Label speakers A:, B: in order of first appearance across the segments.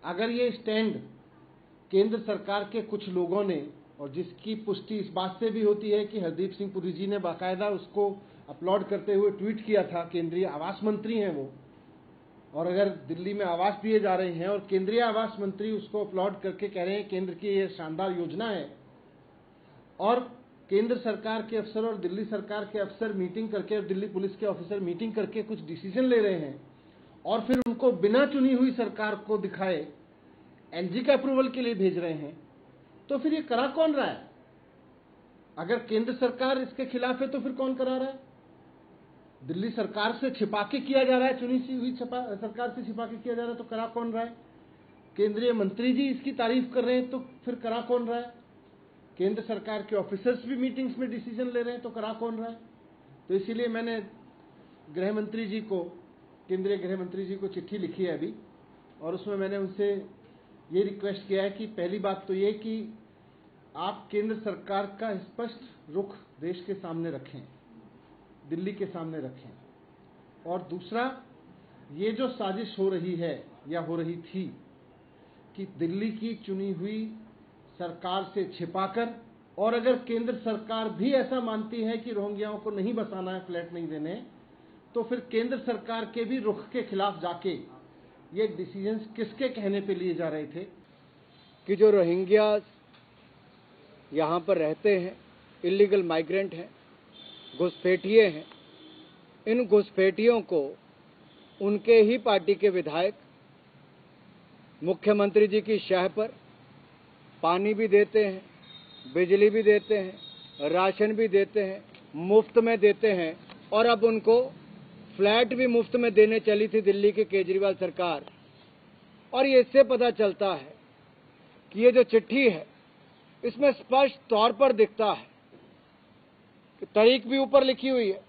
A: अगर ये स्टैंड केंद्र सरकार के कुछ लोगों ने, और जिसकी पुष्टि इस बात से भी होती है कि हरदीप सिंह पुरी जी ने बाकायदा उसको अपलोड करते हुए ट्वीट किया था, केंद्रीय आवास मंत्री हैं वो, और अगर दिल्ली में आवास दिए जा रहे हैं और केंद्रीय आवास मंत्री उसको अपलोड करके कह रहे हैं केंद्र की ये शानदार योजना है, और केंद्र सरकार के अफसर और दिल्ली सरकार के अफसर मीटिंग करके और दिल्ली पुलिस के ऑफिसर मीटिंग करके कुछ डिसीजन ले रहे हैं, और फिर उनको बिना चुनी हुई सरकार को दिखाए एलजी के अप्रूवल के लिए भेज रहे हैं, तो फिर ये करा कौन रहा है? अगर केंद्र सरकार इसके खिलाफ है तो फिर कौन करा रहा है? दिल्ली सरकार से छिपा के किया जा रहा है, चुनी हुई सरकार से छिपा के किया जा रहा है, तो करा कौन रहा है? केंद्रीय मंत्री जी इसकी तारीफ कर रहे हैं, तो फिर करा कौन रहा है? केंद्र सरकार के ऑफिसर्स भी मीटिंग्स में डिसीजन ले रहे हैं, तो करा कौन रहा है? तो इसीलिए मैंने गृह मंत्री जी को, केंद्रीय गृह मंत्री जी को चिट्ठी लिखी है अभी, और उसमें मैंने उनसे ये रिक्वेस्ट किया है कि पहली बात तो ये कि आप केंद्र सरकार का स्पष्ट रुख देश के सामने रखें, दिल्ली के सामने रखें, और दूसरा, ये जो साजिश हो रही है या हो रही थी कि दिल्ली की चुनी हुई सरकार से छिपाकर, और अगर केंद्र सरकार भी ऐसा मानती है कि रोहिंग्याओं को नहीं बसाना है, फ्लैट नहीं देने, तो फिर केंद्र सरकार के भी रुख के खिलाफ जाके ये डिसीजंस किसके कहने पे लिए जा रहे थे
B: कि जो रोहिंग्या यहाँ पर रहते हैं, इलीगल माइग्रेंट हैं, घुसपैठिए हैं, इन घुसपैठियों को उनके ही पार्टी के विधायक मुख्यमंत्री जी की शह पर पानी भी देते हैं, बिजली भी देते हैं, राशन भी देते हैं, मुफ्त में देते हैं, और अब उनको फ्लैट भी मुफ्त में देने चली थी दिल्ली की केजरीवाल सरकार। और ये इससे पता चलता है कि ये जो चिट्ठी है इसमें स्पष्ट तौर पर दिखता है कि तारीख भी ऊपर लिखी हुई है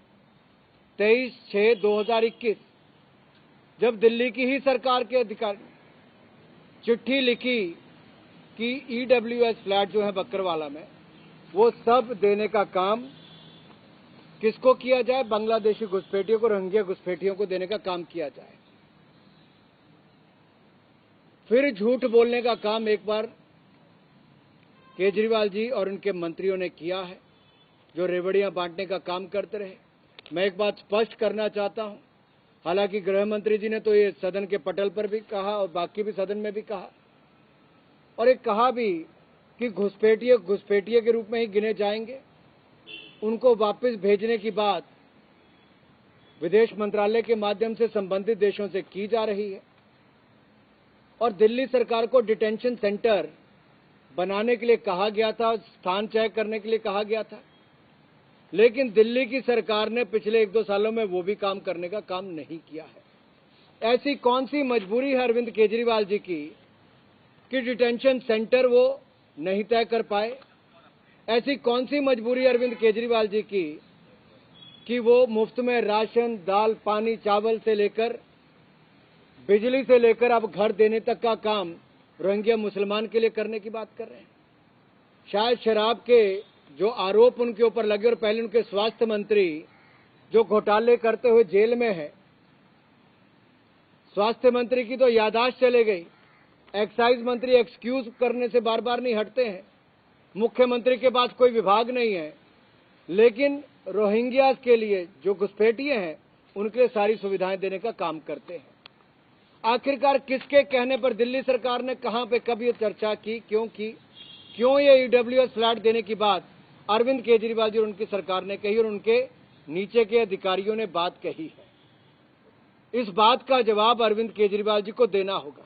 B: 23/6/2021, जब दिल्ली की ही सरकार के अधिकारी चिट्ठी लिखी कि ईडब्ल्यूएस फ्लैट जो है बकरवाला में, वो सब देने का काम किसको किया जाए? बांग्लादेशी घुसपैठियों को, रोहिंग्या घुसपैठियों को देने का काम किया जाए। फिर झूठ बोलने का काम एक बार केजरीवाल जी और उनके मंत्रियों ने किया है, जो रेवड़ियां बांटने का काम करते रहे। मैं एक बात स्पष्ट करना चाहता हूं, हालांकि गृह मंत्री जी ने तो ये सदन के पटल पर भी कहा और बाकी भी सदन में भी कहा, और एक कहा भी कि घुसपैठिए के रूप में ही गिने जाएंगे। उनको वापस भेजने की बात विदेश मंत्रालय के माध्यम से संबंधित देशों से की जा रही है, और दिल्ली सरकार को डिटेंशन सेंटर बनाने के लिए कहा गया था, स्थान तय करने के लिए कहा गया था, लेकिन दिल्ली की सरकार ने पिछले 1-2 सालों में वो भी काम करने का काम नहीं किया है। ऐसी कौन सी मजबूरी है अरविंद केजरीवाल जी की कि डिटेंशन सेंटर वो नहीं तय कर पाए? ऐसी कौन सी मजबूरी अरविंद केजरीवाल जी की कि वो मुफ्त में राशन, दाल, पानी, चावल से लेकर बिजली से लेकर अब घर देने तक का काम रोहिंग्या मुसलमान के लिए करने की बात कर रहे हैं? शायद शराब के जो आरोप उनके ऊपर लगे, और पहले उनके स्वास्थ्य मंत्री जो घोटाले करते हुए जेल में है, स्वास्थ्य मंत्री की तो याददाश्त चले गई, एक्साइज मंत्री एक्सक्यूज करने से बार बार नहीं हटते हैं, मुख्यमंत्री के पास कोई विभाग नहीं है, लेकिन रोहिंग्या के लिए जो घुसपैठिए हैं उनके लिए सारी सुविधाएं देने का काम करते हैं। आखिरकार किसके कहने पर दिल्ली सरकार ने कहां पे कब ये चर्चा की, क्यों ये ईडब्ल्यूएस फ्लैट देने की बात अरविंद केजरीवाल जी और उनकी सरकार ने कही और उनके नीचे के अधिकारियों ने बात कही है? इस बात का जवाब अरविंद केजरीवाल जी को देना होगा।